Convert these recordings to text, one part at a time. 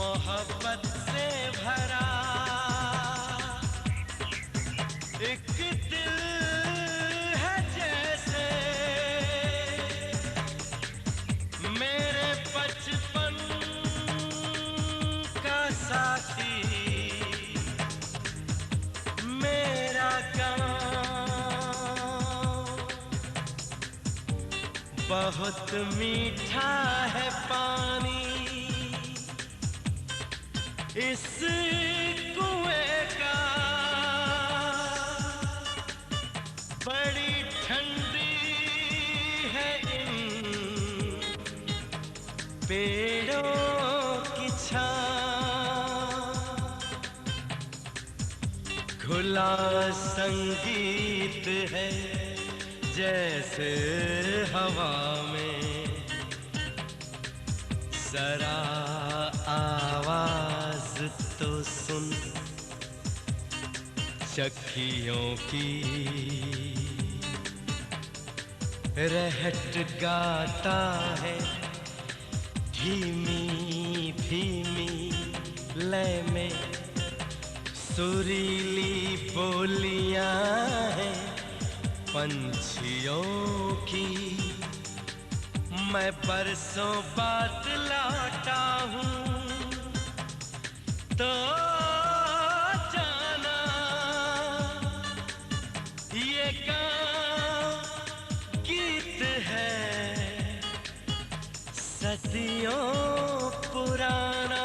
मोहब्बत से भरा एक दिल है जैसे मेरे बचपन का साथी, मेरा गाँव बहुत मीठा है पानी, इस कुएं का बड़ी ठंडी है इन पेड़ों की छाँव, खुला संगीत है जैसे हवा में, जरा आवाज तो सुन चक्कियों की, रहट गाता है धीमी धीमी लय में, सुरीली बोलियां हैं पंछियों की। मैं बरसों बाद लौटा हूँ तो जाना ये गाँव गीत है सदियों पुराना।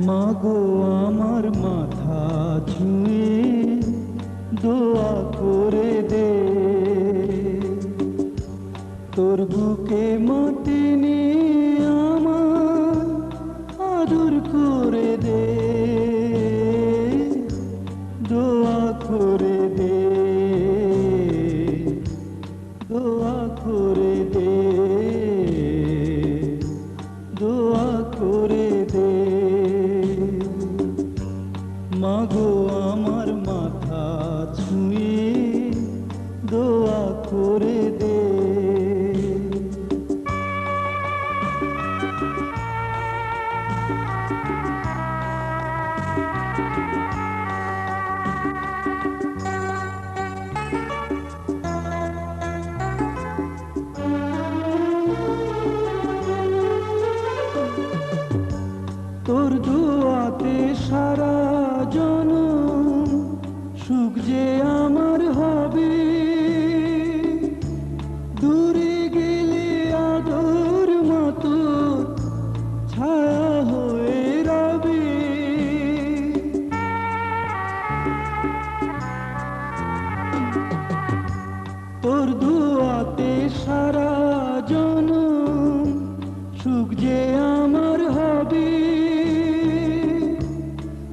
মাগো আমার মাথা ছুঁয়ে দোয়া করে দে, তোর বুকে মাটি নিয়ে আমার আদর করে দে, দোয়া করে দে, দোয়া করে দে, দোয়া করে দে। মাগো আমার মাথা ছুঁয়ে দোয়া করে দে। তোর দোয়াতে সারা জনম সুখ যে আমার হবে, দূরে গেলে আদর মতো ছায়া হয়ে রবে। তোর দোয়াতে সারা জনম সুখ যে আমার হবে,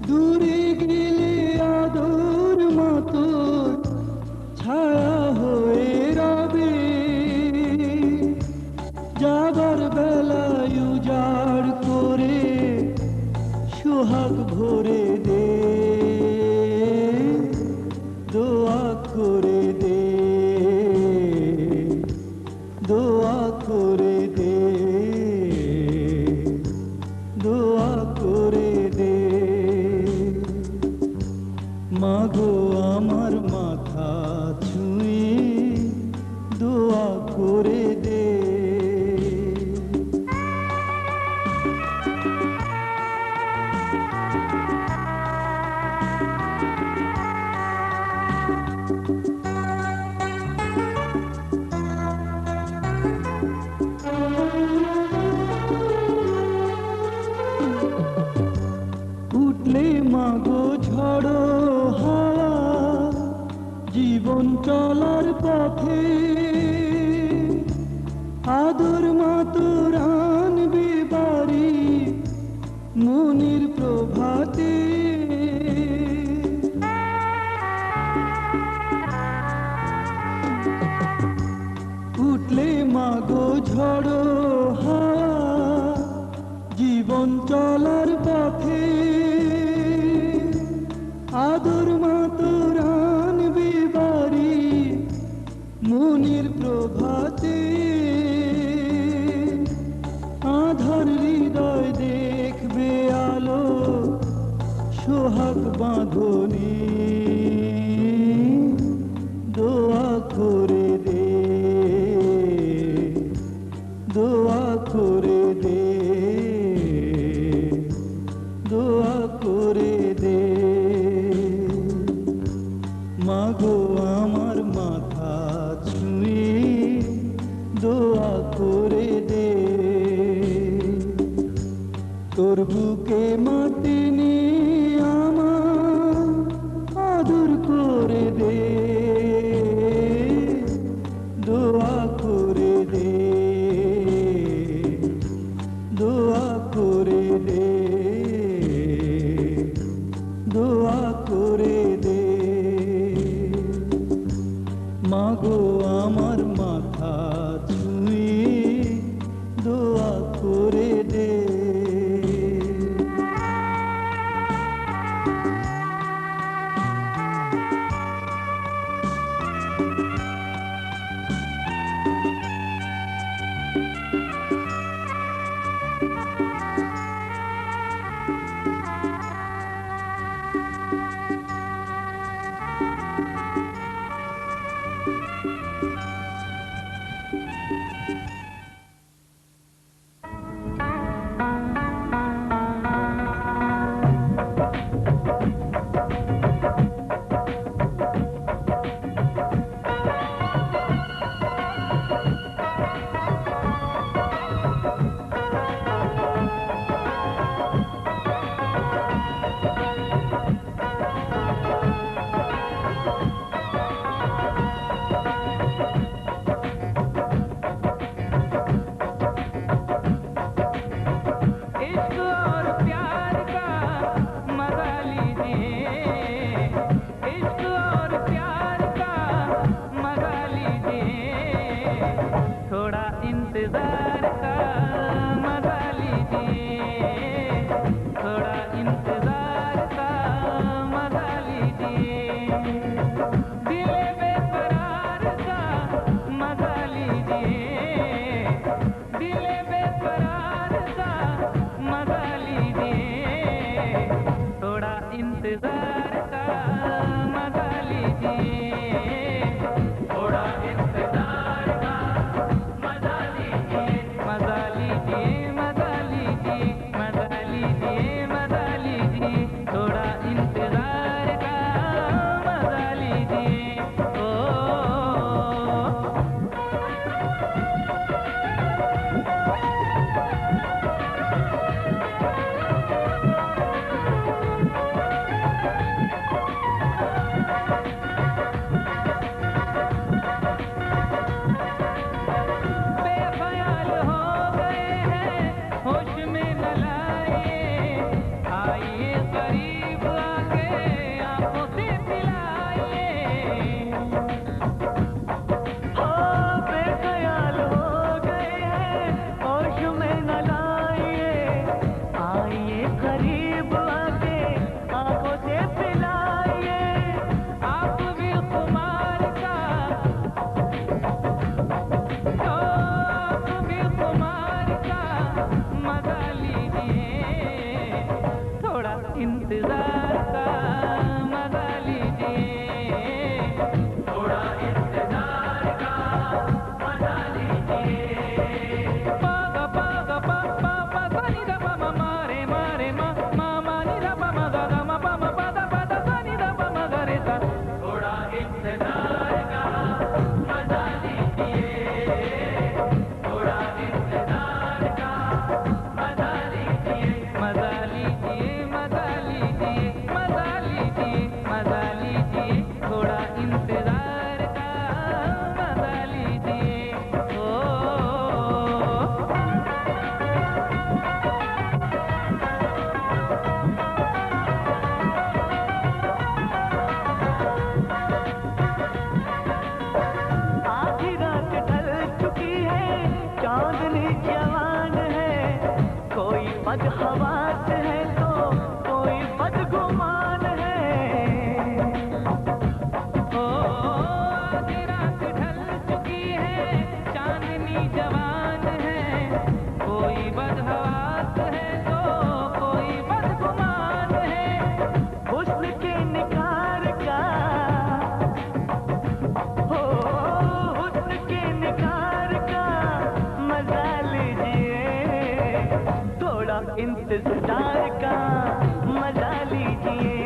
দূরে গেলে আদর মতো ছায়া হয়ে রবে। যাবার বেলায় উজাড় করে সোহাগ ভরে দে, দোয়া করে দে, দোয়া করে দে, দোয়া করে দে। মাগো আমার মাথা ছুঁয়ে দোয়া করে দে। উঠলে মাগো ঝড়ো হাওয়া জীবন চলার পথে, আদর মাতোর আনবে বাড়ি মনির প্রভাতে। উঠলে মাগো ঝড়ো হাওয়া জীবন চলার পথে, আদর মাতোর আনবে বাড়ি মনির প্রভাতে। আধার হৃদয় দেখবে আলো সোহাগ বাঁধনি, দোয়া করে দে, দোয়া করে দে, দোয়া করে দে। মাগো আমার মাথা ছুঁয়ে দোয়া করে দে, তোর বুকে মাটি নিয়ে আমার আদর করে দে, দোয়া করে দে, দোয়া করে দে, দোয়া করে দে। মাগো আমার মাথা ছুঁয়ে দোয়া করে দে। लीजिए, थोड़ा इंतजार का मजा लीजिए, थोड़ा इंतजार का मजा लीजिए, मजा लीजिए, मजा लीजिए, मजा लीजिए, मजा लीजिए, थोड़ा इंतजार का मजा लीजिए। ओ बेख्याल हो गए हैं, होश में न लाइए, आइए करीब आके आंखों से पिलाइए। हो बेख्याल हो गए हैं, होश में न लाइए, आइए करीब आके आंखों से पिलाइए। आप भी खुमार का भी खुमार का मजा लीजिए, थोड़ा इंतजार का मजा लीजिए, थोड़ा इंतजार का मजा लीजिए। पागा पागा पा पा पा सा नि धा पा मा मा रे मा रे मा मा मा नि धा पा मा गा गा मा पा मा पा धा सा नि धा पा मा गा रे सा। थोड़ा इंतजार का मजा लीजिए, थोड़ा इंतजार का मजा लीजिए, मजा लीजिए, मजा लीजिए, मजा लीजिए, मजा लीजिए, थोड़ा इंतजार का मजा लीजिए। ओ आधी रात ढल चुकी है, चांदनी जवान है, कोई बदहवास है तो कोई बदगुमान है। ओ आधी रात ढल चुकी है, चांदनी जवान है, कोई बदहवास है तो कोई बदगुमान है। हुस्न के निखार का हो, हुस्न के निखार का मजा लीजिए, थोड़ा इंतजार का मजा लीजिए,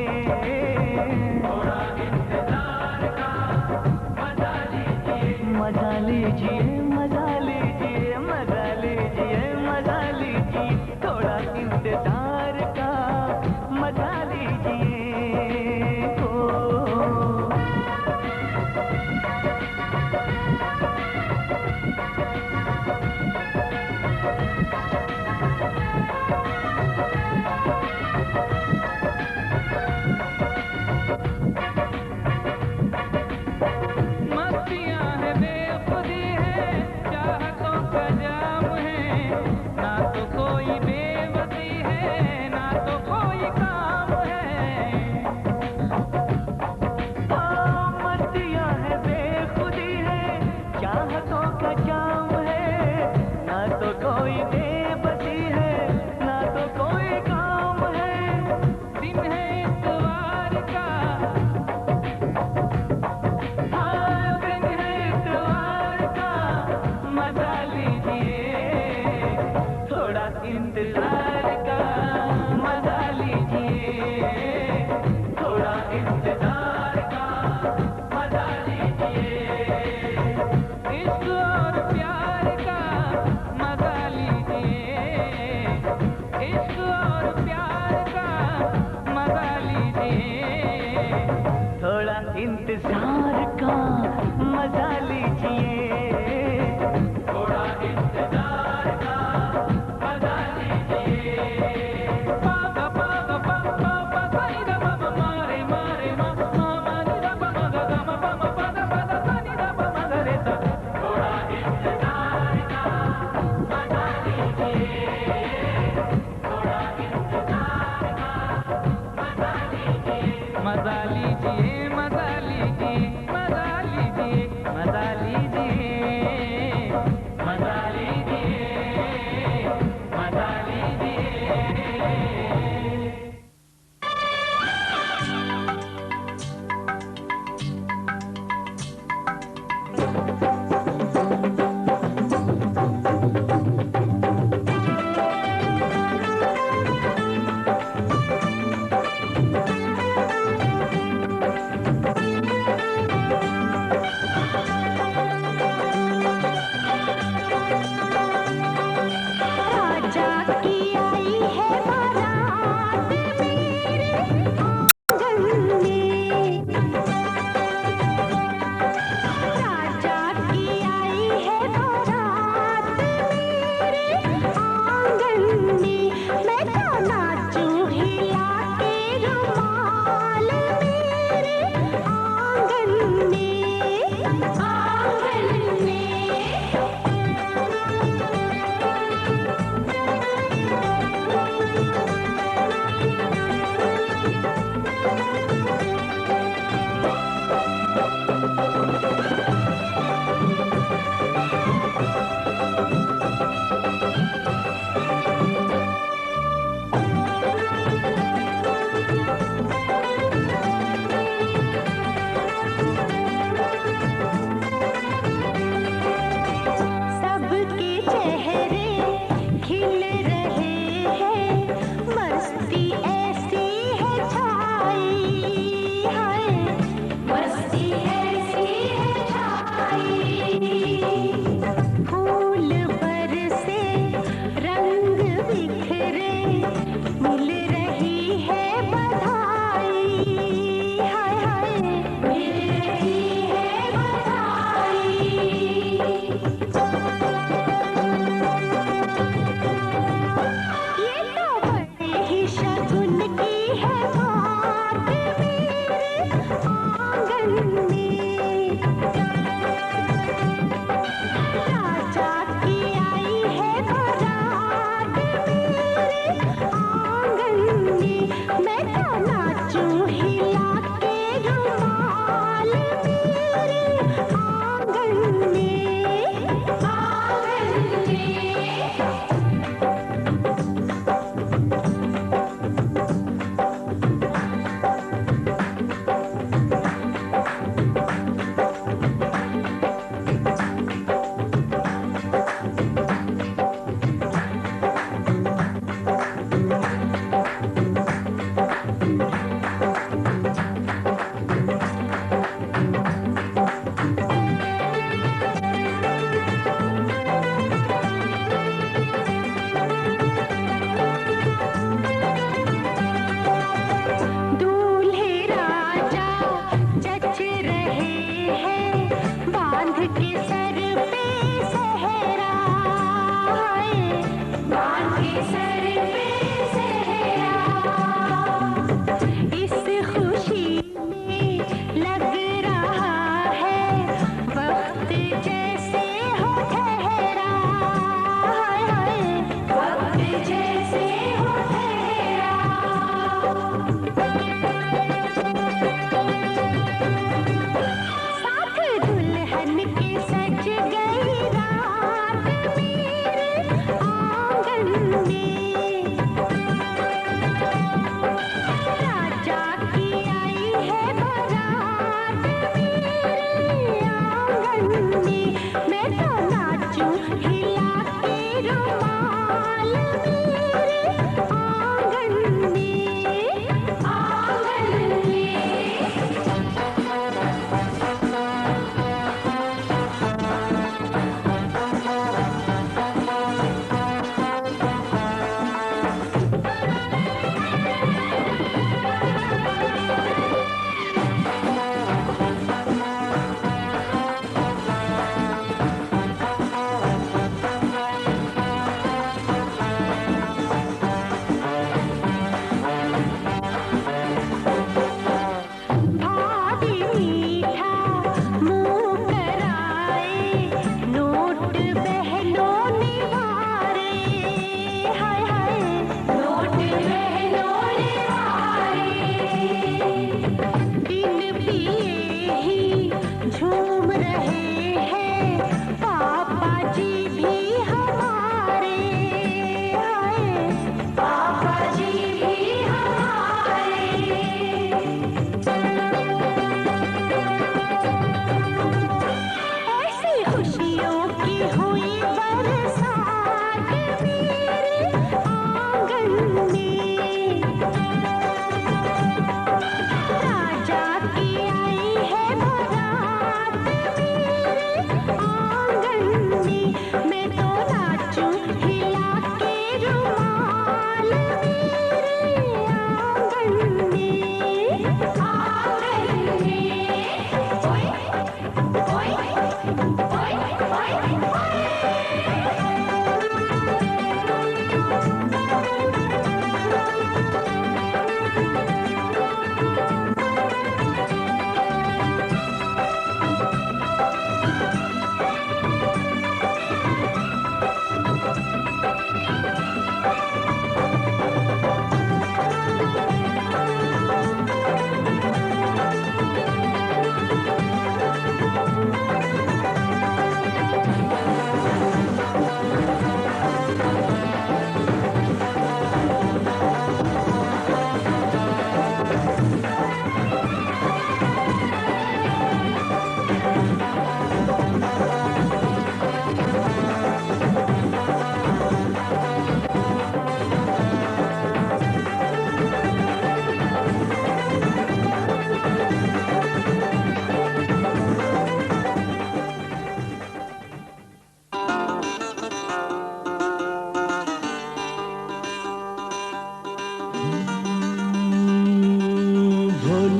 थोड़ा इंतजार का मजा लीजिए, मजा लीजिए, मजा लीजिए, मजा लीजिए, मजा लीजिए, थोड़ा इंतजार का मजा लीजिए। ओ मस्तियाँ है, बेखुदी है, चाहतों का जाम है, ना तो कोई बेबसी है, ना तो कोई काम है। मस्तियाँ है, बेखुदी है, चाहतों का जाम है, ना तो कोई बेबसी है, ना तो कोई काम है। दिन है इतवार का, दिन है इतवार का, मजा लीजिए, थोड़ा इंतजार का मजा लीजिए, थोड़ा इंतजार का मजा लीजिए। इश्क और प्यार का मजा लीजिए, इश्क और प्यार का मजा लीजिए, थोड़ा इंतजार का मजा लीजिए, थोड़ा इंतजार का मजा लीजिए। पागा पागा पा पा पा सा नि धा पा मा मा रे मा रे मा मा मा नि धा पा मा गा गा मा पा मा पा धा सा नि धा पा मा गा रे सा। थोड़ा इंतजार का मजा लीजिए, थोड़ा इंतजार का मजा लीजिए, मजा लीजिए, मजा लीजिए, मजा लीजिए, मजा लीजिए।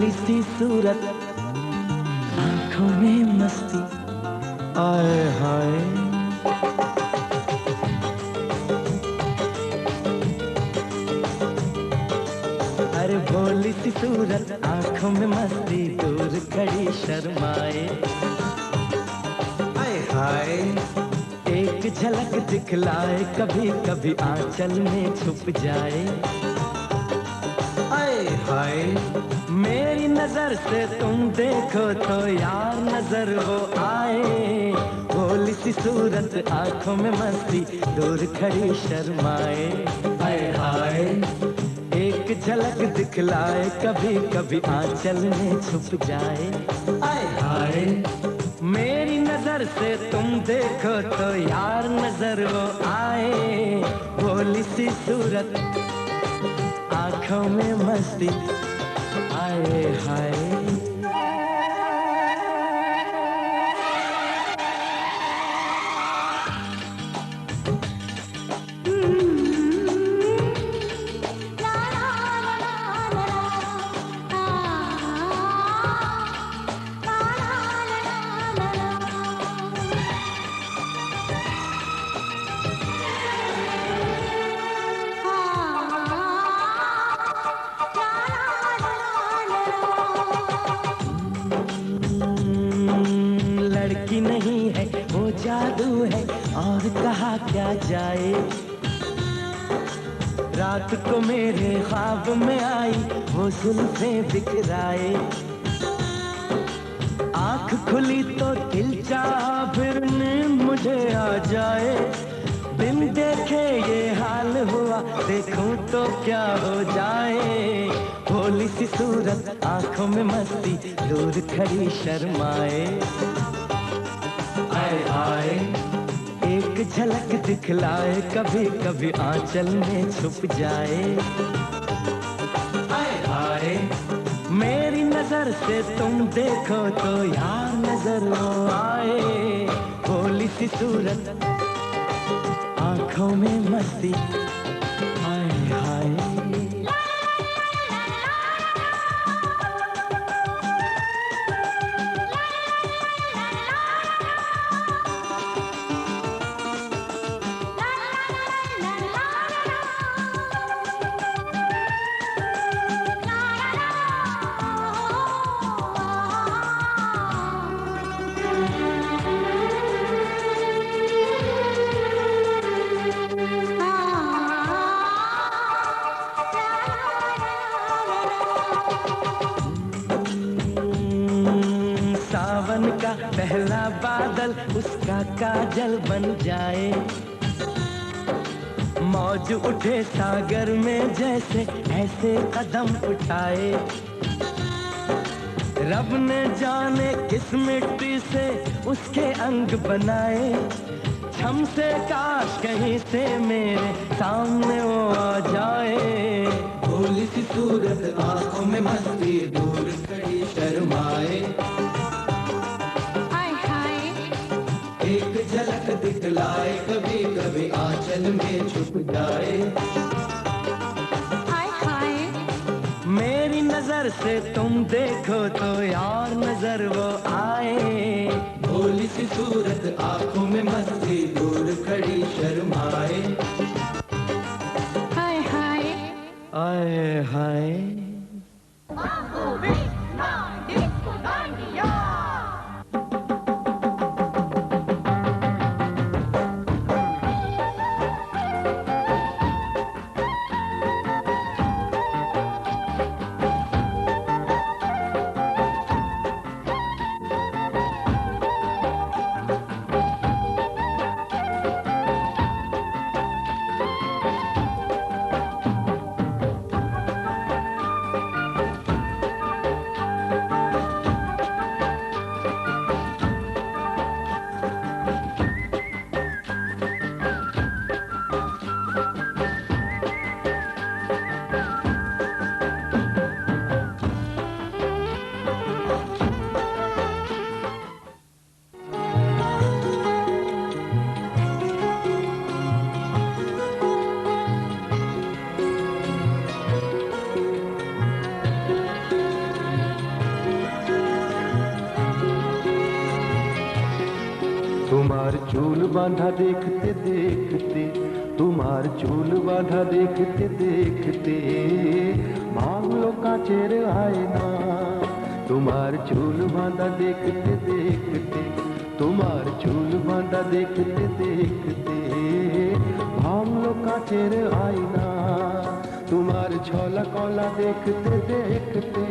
भोली सी सूरत, आंखों में मस्ती, आए हाय अरे भोली सी सूरत, आंखों में मस्ती, दूर खड़ी शर्माए। आए हाय एक झलक दिखलाए, कभी कभी आंचल में छुप जाए। आए हाय मेरी नजर से तुम देखो तो यार नजर वो आए। भोली सी सूरत, आंखों में मस्ती, दूर खड़ी शर्माए। आए हाय एक झलक दिखलाए, कभी कभी आंचल में छुप जाए। आए हाय मेरी नजर से तुम देखो तो यार नजर वो आए। भोली सी सूरत, आंखों में मस्ती, आए हाय। लड़की नहीं है वो जादू है, और कहा क्या जाए। रात को मेरे ख्वाब में आई वो जुल्फें बिखराए। आंख खुली तो दिल चाहा फिर नींद मुझे आ जाए। बिन देखे ये हाल हुआ, देखूं तो क्या हो जाए। भोली सी सूरत, आंखों में मस्ती, दूर खड़ी शर्माए। आए हाय एक झलक दिखलाए, कभी कभी आंचल में छुप जाए। आए हाय मेरी नजर से तुम देखो तो यार नजर वो आए। भोली सी सूरत, आंखों में मस्ती, आए हाय। सावन का पहला बादल उसका काजल बन जाए। मौज उठे सागर में जैसे ऐसे कदम उठाए। रब ने जाने किस मिट्टी से उसके अंग बनाए। छम से काश कहीं से मेरे सामने वो आ जाए। भोली सी सूरत, आंखों में मस्ती, दूर खड़ी शर्माए। एक झलक दिखलाए, कभी कभी आंचल में छुप जाए। मेरी नजर से तुम देखो तो यार नजर वो आए। भोली सी सूरत, आंखों में मस्ती, दूर खड़ी शर्माए। आए हाय। চুল বাঁধা দেখতে দেখতে, তোমার চুল বাঁধা দেখতে দেখতে ভাঙলো কাচের আয়না। তোমার চুল বাঁধা দেখতে দেখতে, তোমার চুল বাঁধা দেখতে দেখতে ভাঙলো কাচের আয়না। তোমার ছলা কলা দেখতে দেখতে,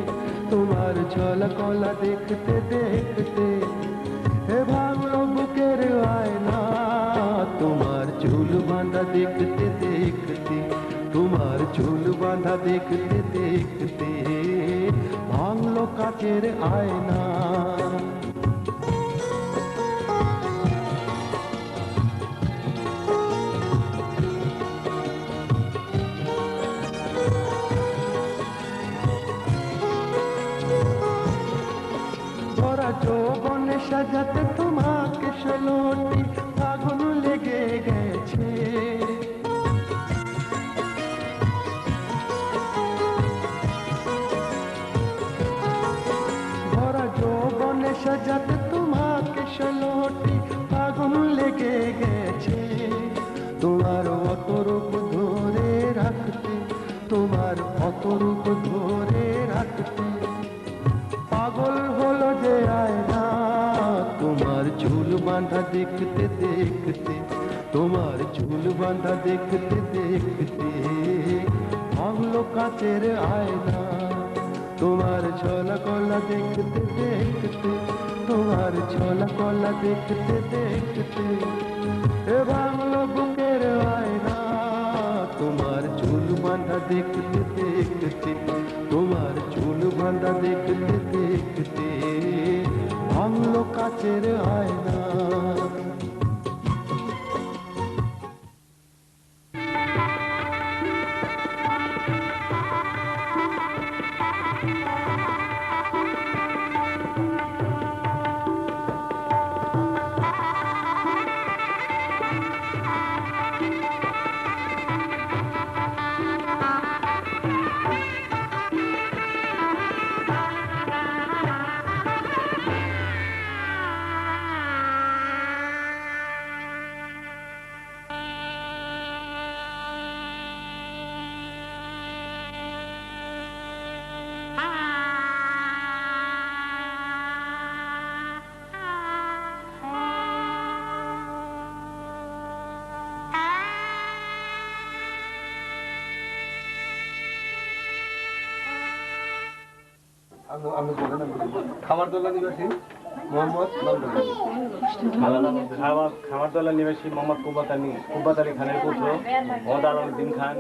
তোমার ছলা কলা দেখতে দেখতে হে ভাঙলো বুকের আয়না। তোমার চুল বাঁধা দেখতে দেখতে, তোমার চুল বাঁধা দেখতে দেখতে ভাঙলো কাচের আয়না। যৌবনে সাজাতে তোমাকে ষোলোটি ফাগুন লেগে গেছে। ভরা যৌবনে সাজাতে তোমাকে ষোলোটি ফাগুন লেগে গেছে। তোমার অত রূপ ধরে রাখতে, তোমার অত রূপ ধরে রাখতে পাগল হলো যে আয়না। তোমার চুল বাঁধা দেখতে দেখতে, তোমার চুল বাঁধা দেখতে দেখতে ভাঙলো কাচের আয়না। তোমার ছলা কলা দেখতে দেখতে, তোমার ছলা কলা দেখতে দেখতে এ ভাঙলো বুকের আয়না। তোমার চুল বাঁধা দেখতে দেখতে, তোমার চুল বাঁধা দেখতে দেখতে ভাঙলো কাচের আয়না। খামারতলা নিবাসী মোহাম্মদ খামারতলা নিবাসী মোহাম্মদ কুব্বাত আলী খানের পুত্র মোহাম্মদ আলমউদ্দিন খান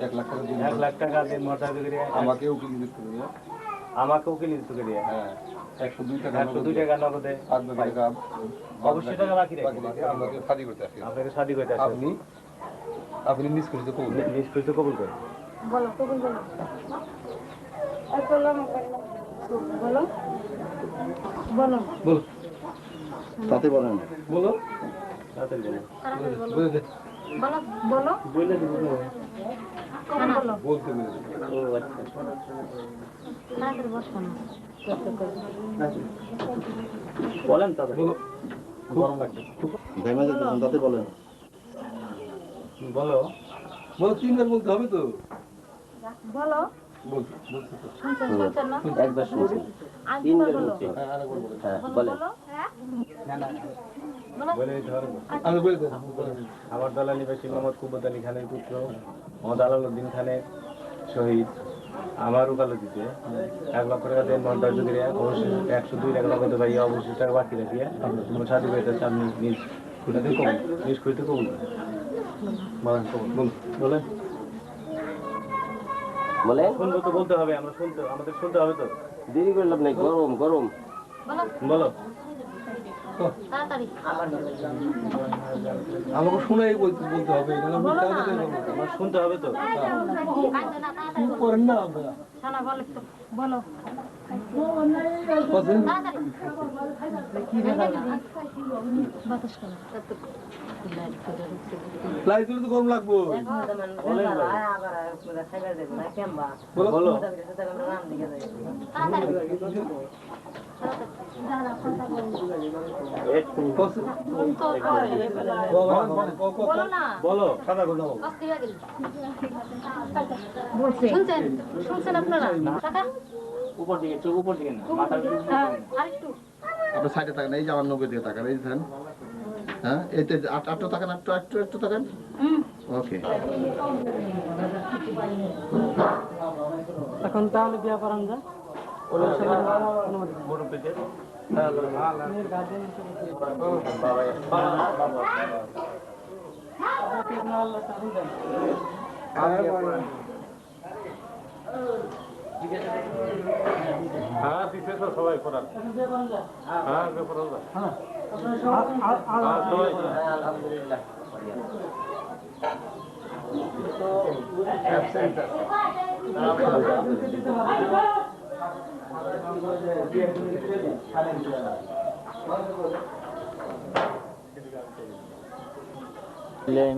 1 লাখ টাকা 1 লাখ টাকা দিন মর্যাদা করে আমাকে উকিল নিযুক্ত করিয়া হ্যাঁ 102 টাকা নগদে অবশ্যই টাকা বাকি রেখে আমাকে শাদী করতে আসি। আপনাকে শাদী করতে আসি। আপনি নিষ্কৃত কবুল করেন। বলো কবুল বলো। বলো বলো বলো বলো তাতে বলেন বলো তাড়াতাড়ি বলুন। বলে দে বলো বলো বলে দিব কবুল বলো। বলতে বলে দে। ও আচ্ছা তাড়াতাড়ি বসো না। বলেন তবে বলো গরম লাগছে। তাতে বলেন বলো বলো 3 বার বলতে হবে তো। বলো বলছি তো শুনছেন না? একবার শুনছি আরেকবার বলো। হ্যাঁ আরেকবার বলো। বলেন বলো হ্যাঁ বলো বলে ধরবো। আমি বলে দেব খামারতলা নিবাসী মোহাম্মদ কুব্বাত আলী খানের পুত্র মোহাম্মদ আলমউদ্দিন খানের শহীদ আমার উকালতিতে 1 লক্ষ টাকা দেন মর্যাদা করে অবশ্যই 102 টাকা নগদ ভাই অবশ্যই টাকা বাকি রাখিয়ে তোমার শাদী করতে আপনি নিজ খুঁজতে কবুল করেন। বলেন কবুল বলেন বলেন শুনবো তো বলতে হবে আমাদের শুনতে হবে তো। দেরি করলাম নাই গরম গরম বলো বলো তাড়াতাড়ি আমাকে শুনেই বলতে হবে। আমার শুনতে হবে তো। কাঁদো না তাড়াতাড়ি বলো। করেন না আপনারা ছানা বলো তো বলো কত বাতাস করো ফ্লাই তুলে তো গরম লাগবো বলো বলো না বলো শুনছেন শুনছেন আপনারা টাকা উপর দিকে চোখ উপর দিকে না আরেকটু আপনার সাইডে থাকেন, এই যে আমার নৌকের দিকে তাকান, এই দেখেন। হ্যাঁ, এইতে আটটা থাকেন, একটু থাকেন। ওকে, এখন তাহলে বিয়া করান যা হ্যাঁ দিছে তো সবাই করার হ্যাঁ করার আলহামদুলিল্লাহ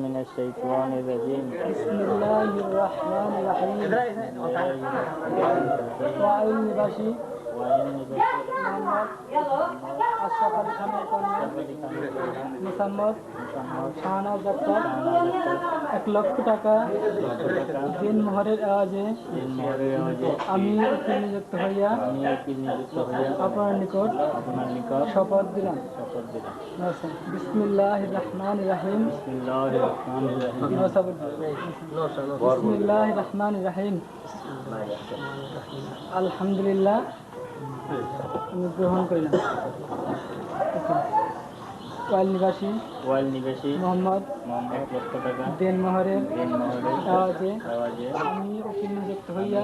من الشيطان الرجيم بسم الله الرحمن الرحيم وعين بشي أشرف علي খানের কন্যা মুসাম্মদ শাহনাজ আক্তার 1 লক্ষ টাকা দিন মোহরের আওয়াজে আমি উকিল নিযুক্ত হইয়া আপনার নিকট শপথ দিলাম বিসমিল্লাহির রহমানির রহিম বিসমিল্লাহির রহমানির রহিম আলহামদুলিল্লাহ আমি গ্রহণ করিলাম। ওয়াইল নিবাসী মোহাম্মদ দেন মোহরের আওয়াজে আমি উকিল নিযুক্ত হইয়া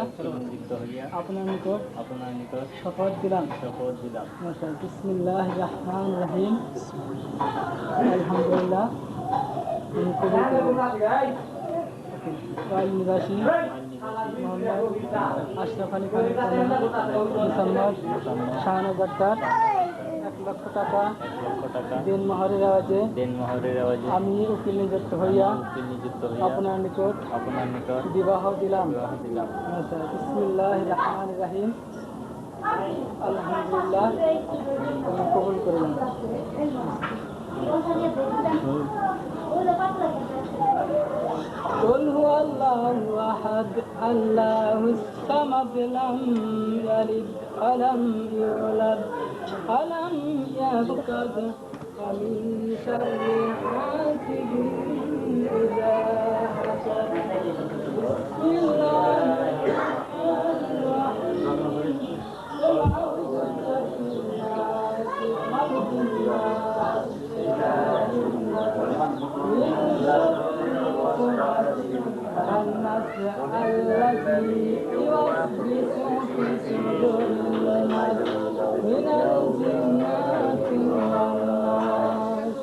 আপনার নিকট শপথ দিলাম। বিসমিল্লাহির রহমানির রহিম আলহামদুলিল্লাহ আমি কবুল করিলাম। ওয়াইল নিবাসী মোহাম্মদ আশরাফ আলী খানের কন্যা মুসাম্মদ শাহনাজ আক্তার 1 লক্ষ টাকা দিন মোহরের আওয়াজে আমি উকিল নিযুক্ত হইয়া আপনার নিকট বিবাহ দিলাম। বিসমিল্লাহির রহমানির রহিম আলহামদুলিল্লাহ আমি কবুল করিলাম। قل هو الله أحد الله الصمد لم يلد ولم يولد ولم يولد ومن شر حاسد إذا حسد بسم الله التي يوسوس في صدور الناس من الجنة والناس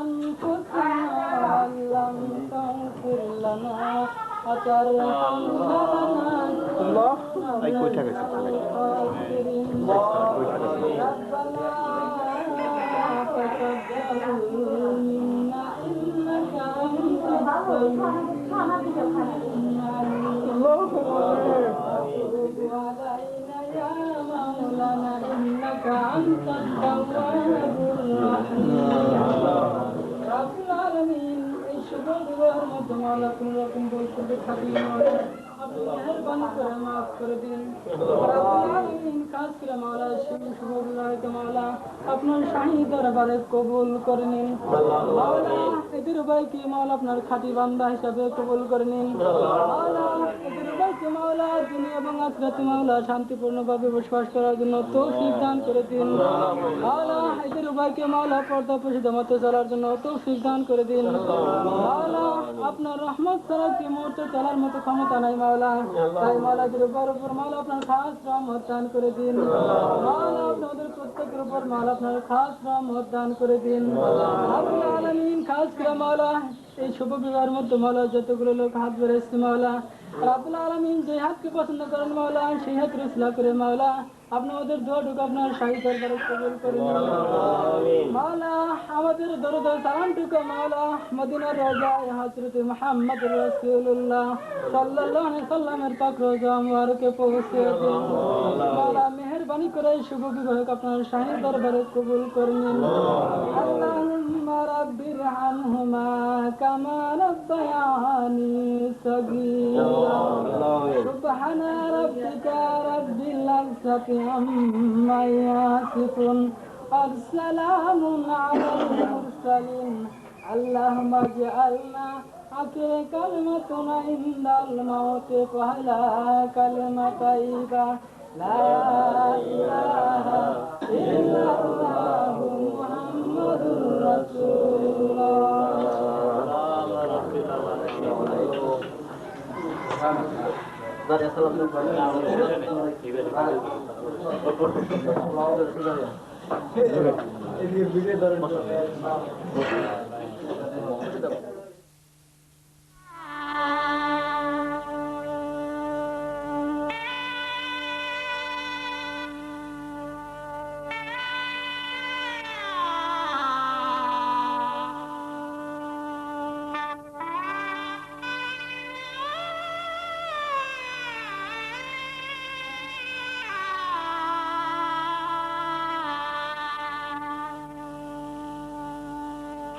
أنفسنا لم تغفر لنا وترحمنا الله إنك أنت التواب الرحيم رب العالمين الشهود ورحمة ولكم لكم بالكل حكيم মেহরবানি করে মাফ করে দিন রব্বুল আলামিন কাজ করে মাওলা শুকরুল্লাহকে মাওলা আপনার শাহী দরবারে কবুল করে নিন মাওলা এদের উভয়কে মাওলা আপনার খাঁটি বান্দা হিসাবে কবুল করে নিন মাওলা এদের উভয়কে আমাদেরকে মাওলা দুনিয়া এবং আখিরাতে মাওলা শান্তিপূর্ণভাবে বসবাস করার জন্য তৌফিক দান করে দিন। মাওলা এদের উভয়কে মাওলা পর্দা প্রসিদ্ধ মতো চলার জন্য তৌফিক দান করে দিন। মাওলা আপনার রহমত ছাড়া কি মুহূর্তে চলার মতো ক্ষমতা নাই মাওলা, তাই মাওলা এদের উপর মাওলা আপনার খাস রহমত দান করে দিন। মাওলা আপনাদের প্রত্যেকের উপর মাওলা আপনার খাস রহমত দান করে দিন। রব্বুল আলামিন খাস করে মাওলা এই শুভ বিবাহের মধ্যে মাওলা যতগুলো লোক হাত বেড়েছে মাওলা রব্বুল আলামিন যে হাতকে পছন্দ করেন মাওলা সেই হাত রুসলা করে মাওলা আপনি ওদের দোয়াটুকু আপনার শাহী দরবারে কবুল করে নিন। মাওলা আমাদের দরুদ ও সালামটুকু মাওলা মদিনার রওজায় হযরত মুহাম্মদ রাসূলুল্লাহ সাল্লাল্লাহু আলাইহি সাল্লামের পাক রওজা মুবারকে পৌঁছে দিন। মাওলা মেহেরবানি করে শুভ বিবাহকে আপনার শাহী দরবারে কবুল করে নিন। আল্লাহুম্মা রাব্বিরহামহুমা কামা রাব্বায়ানি সগীরা। সুবহানা রাব্বিকা রাব্বিল ইজ্জাতি আম্মা ইয়াসিফুন ওয়া সালামুন আলাল মুরসালিন। আল্লাহুম্মা ইজআলনা আখির কালিমাতুনা ইনদাল মাউতি ফালা কালিমা তাইয়্যিবা লা ইলাহা ইল্লাল্লাহু মুহাম্মাদুর রাসূলুল্লাহ।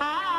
Ah!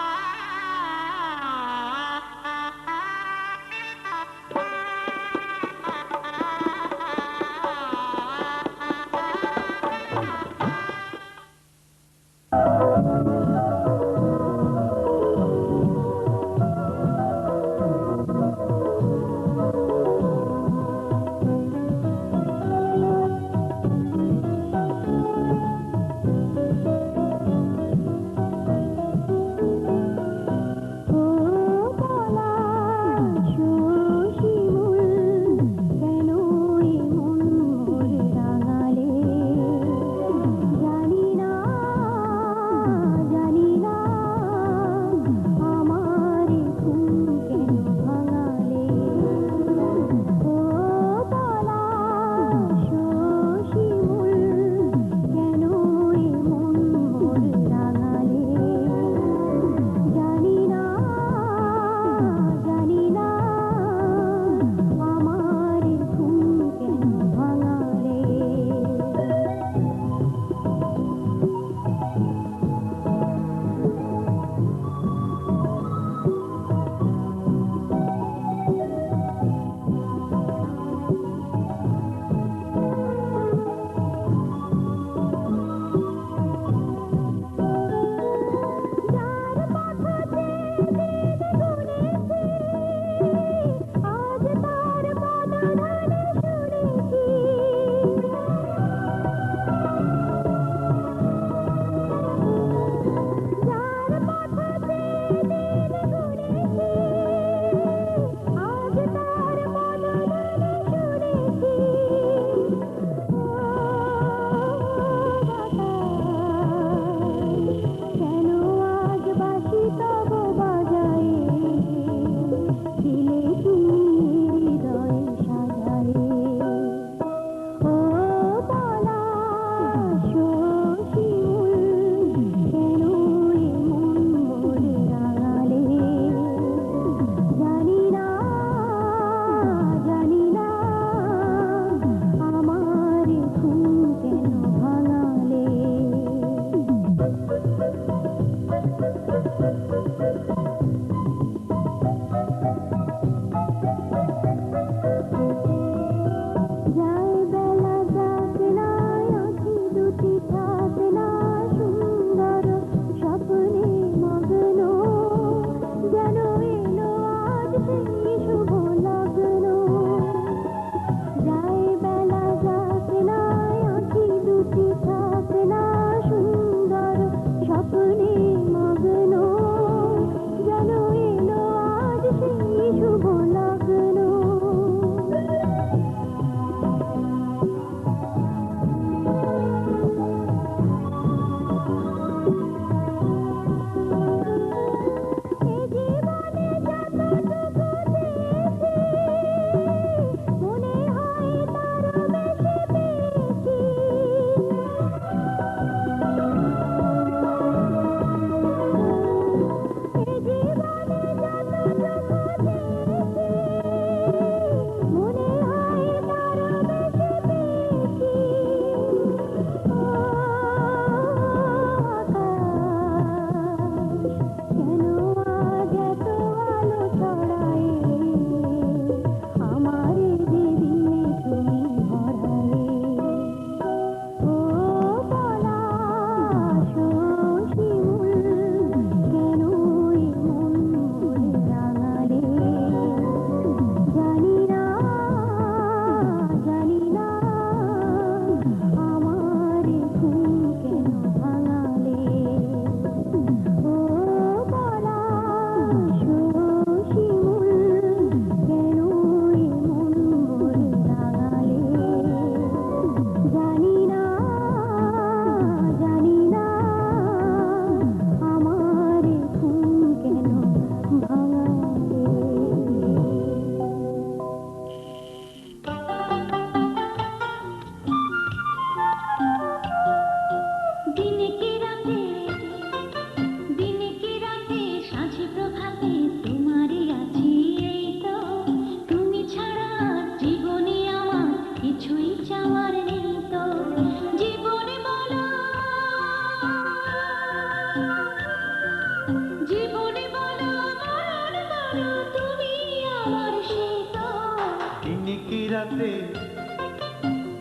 জীবনে বলো মরণ বলো তুমি আমার সেতো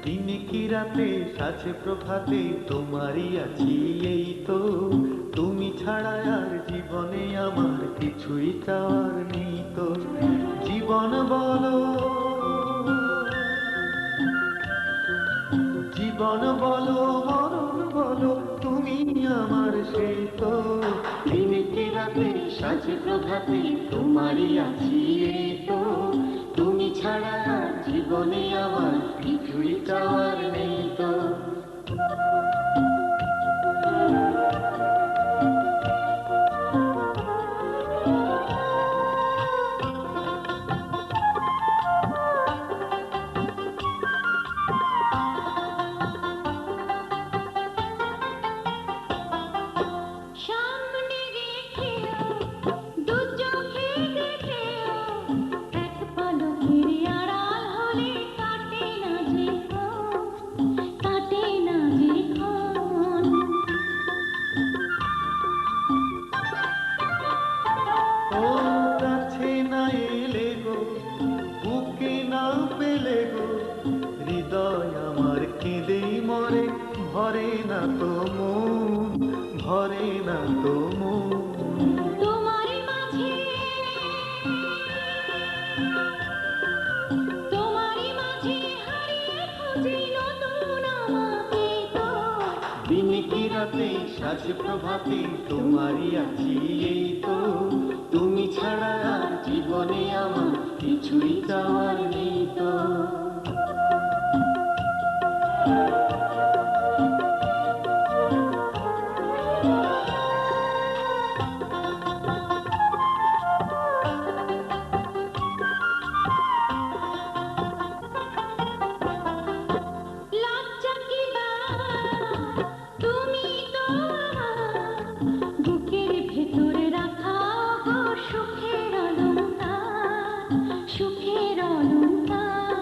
দিনে কি রাতে সাজে প্রভাতে তোমারই আছি এই তো তুমি ছাড়া আর জীবনে আমার কিছুই চাওয়ার নেই তো জীবন বলো মরণ বলো তুমি আমার সেই তো দিনে কি রাতে সাজে প্রভাতে তোমারই আছি এই তো তুমি ছাড়া আর জীবনে আমার কিছুই চাওয়ার নেই তো সামনে রেখেও দু চোখে দেখেও এক পলকের আড়াল হলে কাটে না যে ক্ষণ ও কাছে না এলে গো বুকে না পেলে গো হৃদয় আমার কেঁদেই মরে ভরে না তো মন তোমারই মাঝে হারিয়ে খুঁজি নতুন আমাকে তো দিনে কি রাতে সাজে প্রভাতে তোমারই আছি এই তো তুমি ছাড়া আর জীবনে আমার কিছুই চাওয়ার নেই তো লজ্জা কি বা তুমি তো বুকের ভেতরে রাখা গো সুখের অলংকার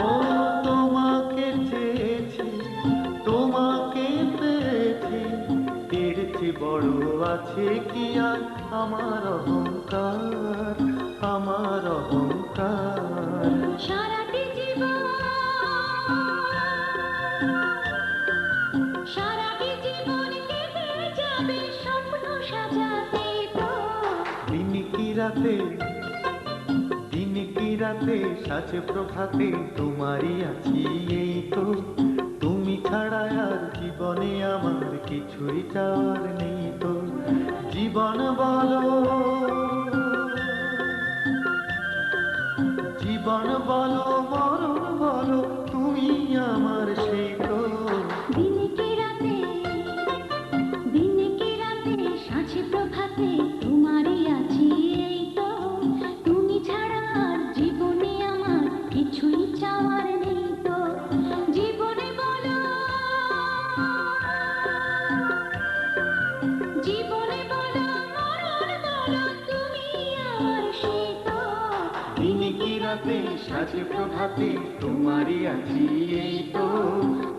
ও তোমাকে চেয়েছি তোমাকে পেয়েছি এর চেয়ে বড় আছে কি আর আমার অহংকার সারাটি জীবন কেটে যাবে স্বপ্ন সাজাতে তো দিনে কি রাতে সাজে প্রভাতে তোমারই আছি এই তো তুমি ছাড়া আর জীবনে আমার কিছুই চাওয়ার নেই তো জীবন বলো মরণ বলো তুমি আমার সেই তো দিনে কি রাতে সাঁঝে প্রভাতে তোমারই আছি এই তো তুমি ছাড়া আর জীবনে আমার কিছুই চাওয়ার নেই তো জীবনে বলো মরণ বলো তুমি আমার সেই তো দিনে কি রাতে সাজে প্রভাতে তোমারই আছি এই তো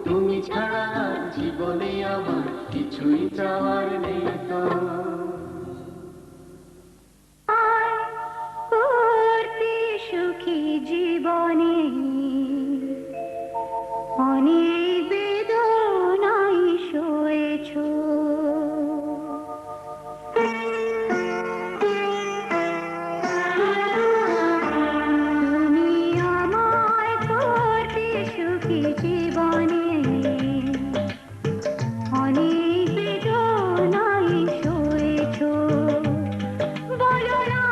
তুমি ছাড়া আর জীবনে আমার কিছুই চাওয়ার নেই তো করতে সুখী জীবনে অনেক বেদনায় সয়েছ তুমি আমায় করতে সুখী জীবনে অনেক বেদনায় সয়েছ বলো না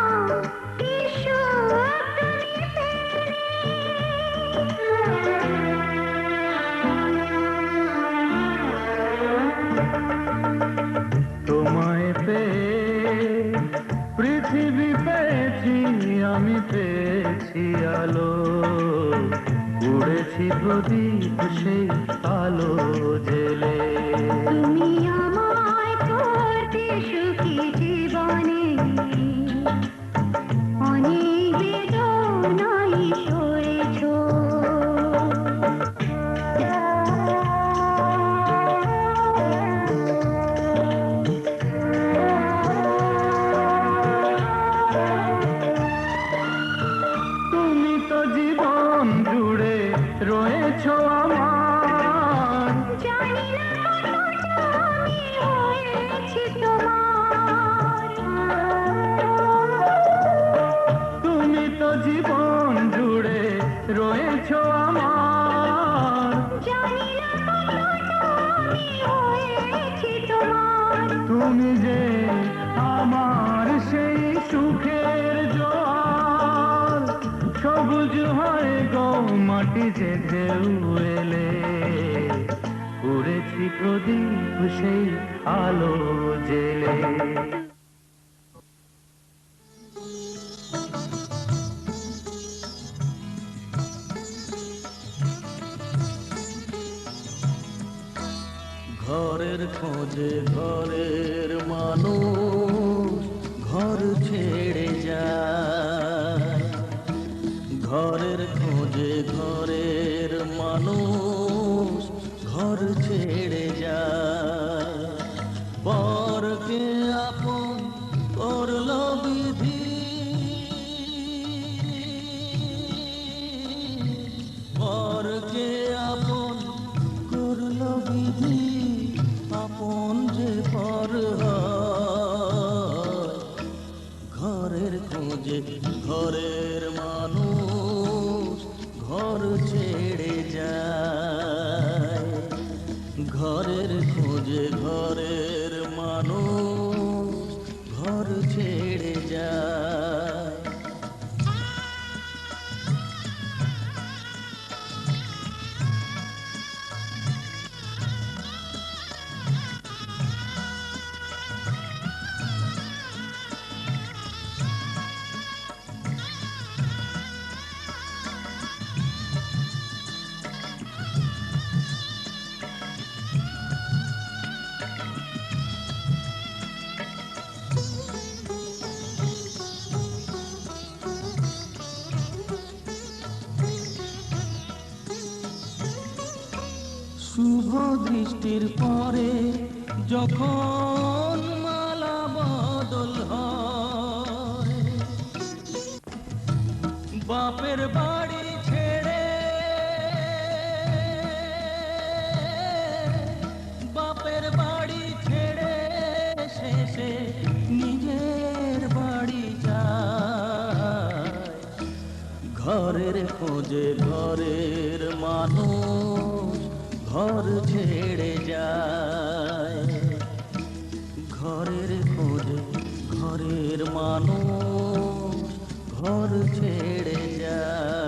কি সুখ তুমি তোমায় পেয়ে পৃথিবী পেয়েছি আমি পেয়েছি আলো উড়েছি প্রদীপ সেই আলো জেলে তুমি আমায় করতে সুখী জীবনে অনেক বেদনায় সয়েছ সুখের জোয়ার সবুজ হয় গো মাটিতে ঢেউ এলে উড়েছি প্রদীপ সেই আলো জেলে ঘরের খোঁজে ঘরের মানুষ ঘর ছেড়ে যায় ঘরের খোঁজে ঘরের মানুষ ঘর ছেড়ে যায় পরকে আপন করল বিধি পরকে আপন করল বিধি আপন যে পর ঘরের খোঁজে ঘরের মানুষ ঘর ছেড়ে যায় ঘরের খোঁজে ঘরের মানুষ ঘর ছেড়ে যায় শুভ দৃষ্টির পরে যখন মালা বদল হয় বাপের বাড়ি ছেড়ে বাপের বাড়ি ছেড়ে শেষে নিজের বাড়ি যায় ঘরের খোঁজে ঘরের মানুষ ঘর ছেড়ে যায় ঘরের খোঁজে ঘরের মানুষ ঘর ছেড়ে যায়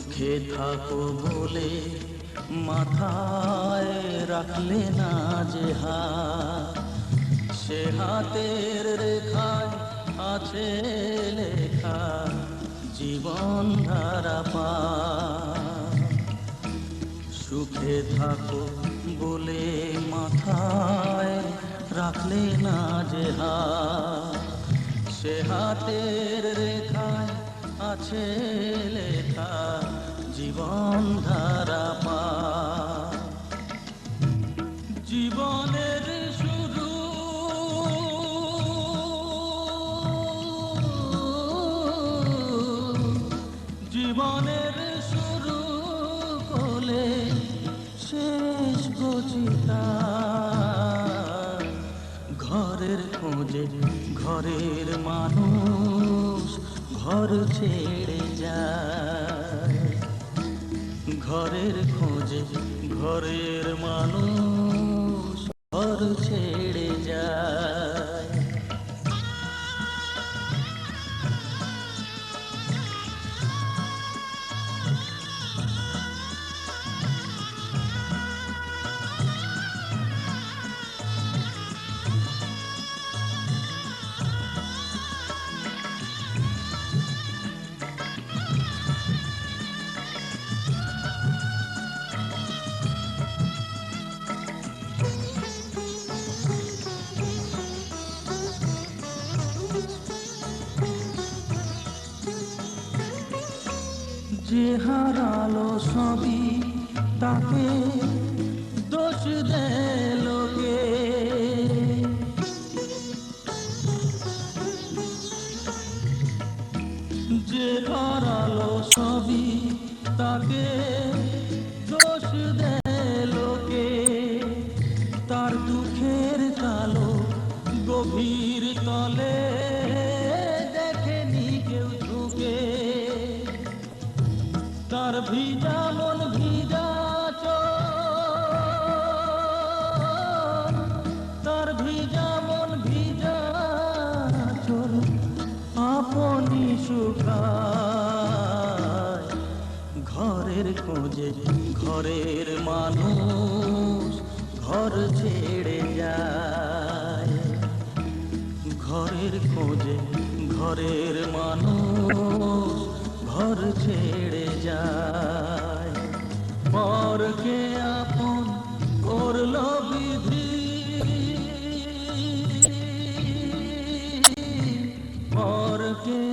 সুখে থাকো বলে মাথায় রাখলে না যে হাত সে হাতের রেখায় আছে লেখা জীবন ধারা পা সুখে থাকো বলে মাথায় রাখলে না যে হাত সে হাতের রেখায় আছে লেখা জীবন ধারা পা জীবনের শুরু জীবনের শুরু কোলে শেষ গচিতা ঘরের খোঁজে ঘরের মানুষ ঘর ছেড়ে যায় ঘরের খোঁজে ঘরের মানুষ ঘর ছেড়ে যায় যে হারালো সবই তাকে দে লোকে যে হারালো সবই তাকে দোষ দেয় লোকে তার দুঃখের কালো গভীর তলে দেখেনি কেউ ঝুঁকে তার ভিজা মন ভিজা চোখ তার ভিজা মন ভিজা চোখ আপনি শুকায় ঘরের খোঁজে ঘরের মানুষ ঘর ছেড়ে যায় ঘরের খোঁজে ঘরের মানুষ ঘর ছেড়ে যায় পরকে আপন করলো বিধি পরকে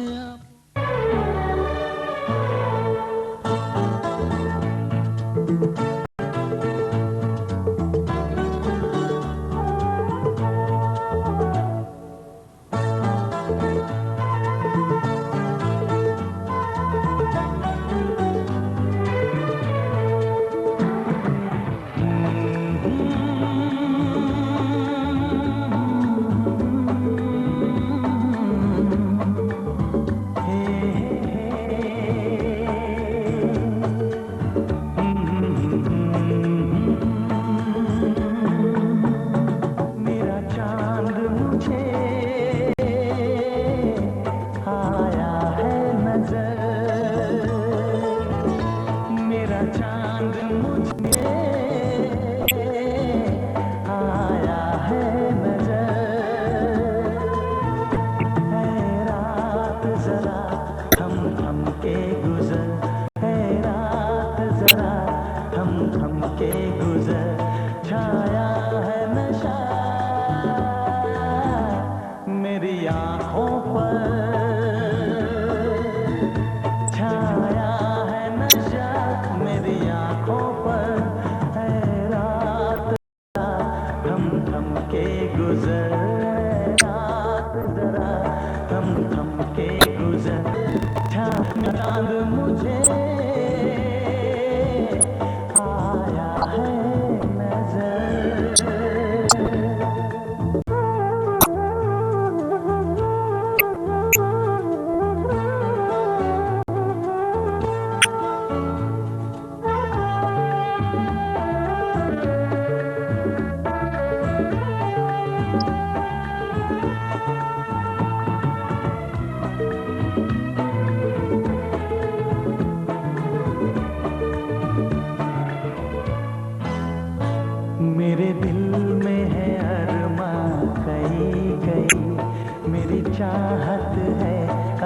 मेरे दिल में है अरमा कई कई मेरी चाहत है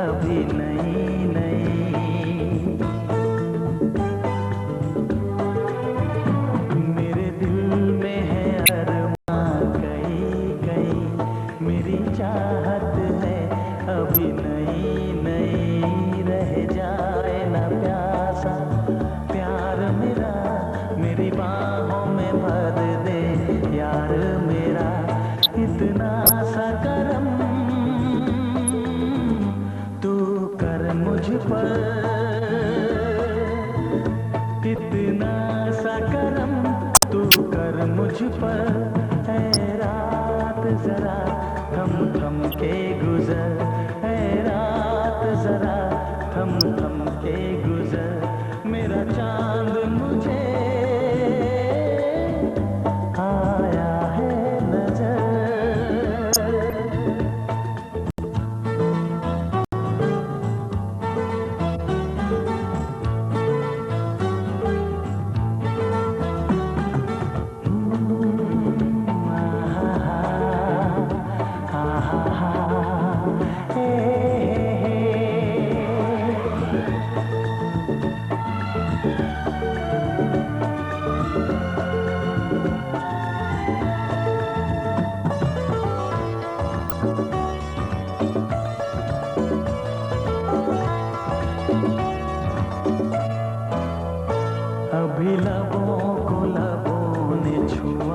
अभी नई नई मेरे दिल में है अरमा कई कई मेरी चाहत है अभी नई नई रह जाए ना प्यासा प्यार मेरा मेरी बाहों में भर दे यार मेरा इतना सा करम तू कर मुझ पर इतना सा करम तू कर मुझ पर है रात जरा थम थम के गुजर है रात जरा थम थम के गुजर मेरा चांद मुझे आया है नजर अभी लबों को लबों ने छू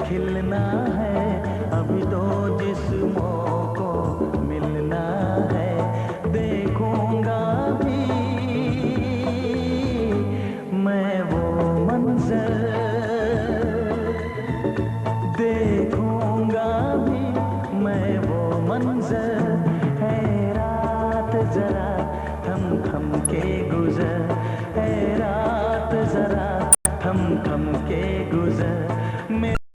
खिलना है, अभी तो जिस्मों को मिलना है। देखूंगा भी मैं वो मंजर, देखूं